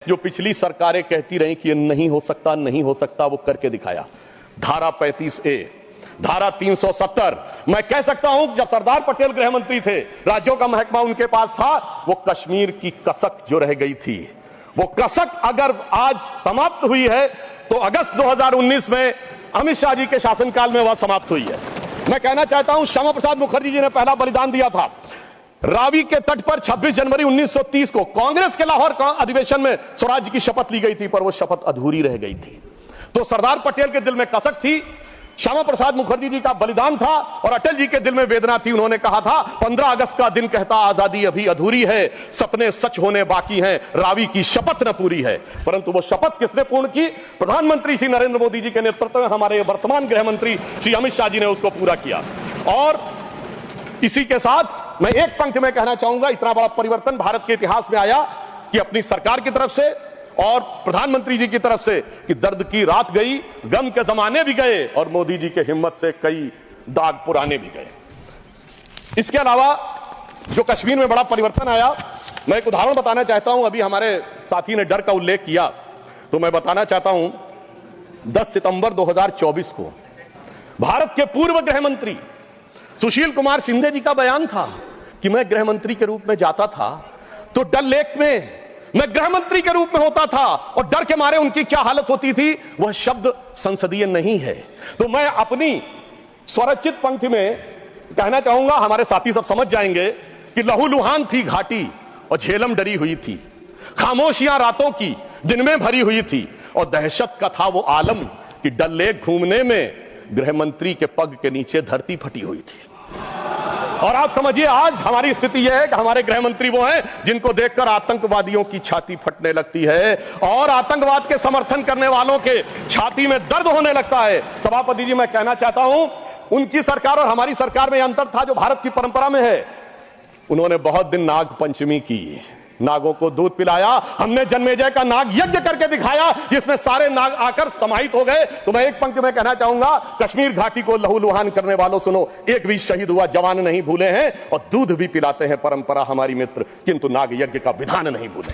जो पिछली सरकारें कहती रही कि ये नहीं हो सकता, नहीं हो सकता, वो करके दिखाया। धारा 35A, धारा 370, मैं कह सकता हूं जब सरदार पटेल गृह मंत्री थे, राज्यों का महकमा उनके पास था, वो कश्मीर की कसक जो रह गई थी, वो कसक अगर आज समाप्त हुई है तो अगस्त 2019 में अमित शाह जी के शासनकाल में वह समाप्त हुई है। मैं कहना चाहता हूं श्यामा प्रसाद मुखर्जी जी ने पहला बलिदान दिया था। रावी के तट पर 26 जनवरी 1930 को कांग्रेस के लाहौर अधिवेशन में स्वराज्य की शपथ ली गई थी, पर वो शपथ अधूरी रह गई थी। तो सरदार पटेल के दिल में कसक थी, श्यामा प्रसाद मुखर्जी जी का बलिदान था और अटल जी के दिल में वेदना थी। उन्होंने कहा था 15 अगस्त का दिन कहता आजादी अभी अधूरी है, सपने सच होने बाकी हैं, रावी की शपथ न पूरी है। परंतु वो शपथ किसने पूर्ण की? प्रधानमंत्री श्री नरेंद्र मोदी जी के नेतृत्व में हमारे वर्तमान गृह मंत्री श्री अमित शाह जी ने उसको पूरा किया। और इसी के साथ मैं एक पंक्ति में कहना चाहूंगा, इतना बड़ा परिवर्तन भारत के इतिहास में आया कि अपनी सरकार की तरफ से और प्रधानमंत्री जी की तरफ से कि दर्द की रात गई, गम के जमाने भी गए और मोदी जी के हिम्मत से कई दाग पुराने भी गए। इसके अलावा जो कश्मीर में बड़ा परिवर्तन आया, मैं एक उदाहरण बताना चाहता हूं। अभी हमारे साथी ने डर का उल्लेख किया तो मैं बताना चाहता हूं, 10 सितंबर 2024 को भारत के पूर्व गृह मंत्री सुशील कुमार शिंदे जी का बयान था कि मैं गृह मंत्री के रूप में जाता था तो डल लेक में मैं गृह मंत्री के रूप में होता था और डर के मारे उनकी क्या हालत होती थी, वह शब्द संसदीय नहीं है। तो मैं अपनी स्वरचित पंक्ति में कहना चाहूंगा, हमारे साथी सब समझ जाएंगे कि लहूलुहान थी घाटी और झेलम डरी हुई थी, खामोशियां रातों की दिन में भरी हुई थी और दहशत का था वो आलम कि डल लेक घूमने में गृह मंत्री के पग के नीचे धरती फटी हुई थी। और आप समझिए आज हमारी स्थिति यह है कि हमारे गृह मंत्री वो हैं जिनको देखकर आतंकवादियों की छाती फटने लगती है और आतंकवाद के समर्थन करने वालों के छाती में दर्द होने लगता है। सभापति जी, मैं कहना चाहता हूं, उनकी सरकार और हमारी सरकार में अंतर था जो भारत की परंपरा में है। उन्होंने बहुत दिन नाग पंचमी की, नागों को दूध पिलाया, हमने जन्मेजय का नाग यज्ञ करके दिखाया जिसमें सारे नाग आकर समाहित हो गए। तो मैं एक पंक्ति में कहना चाहूंगा, कश्मीर घाटी को लहूलुहान करने वालों सुनो, एक भी शहीद हुआ जवान नहीं भूले हैं और दूध भी पिलाते हैं परंपरा हमारी मित्र, किंतु नाग यज्ञ का विधान नहीं भूले।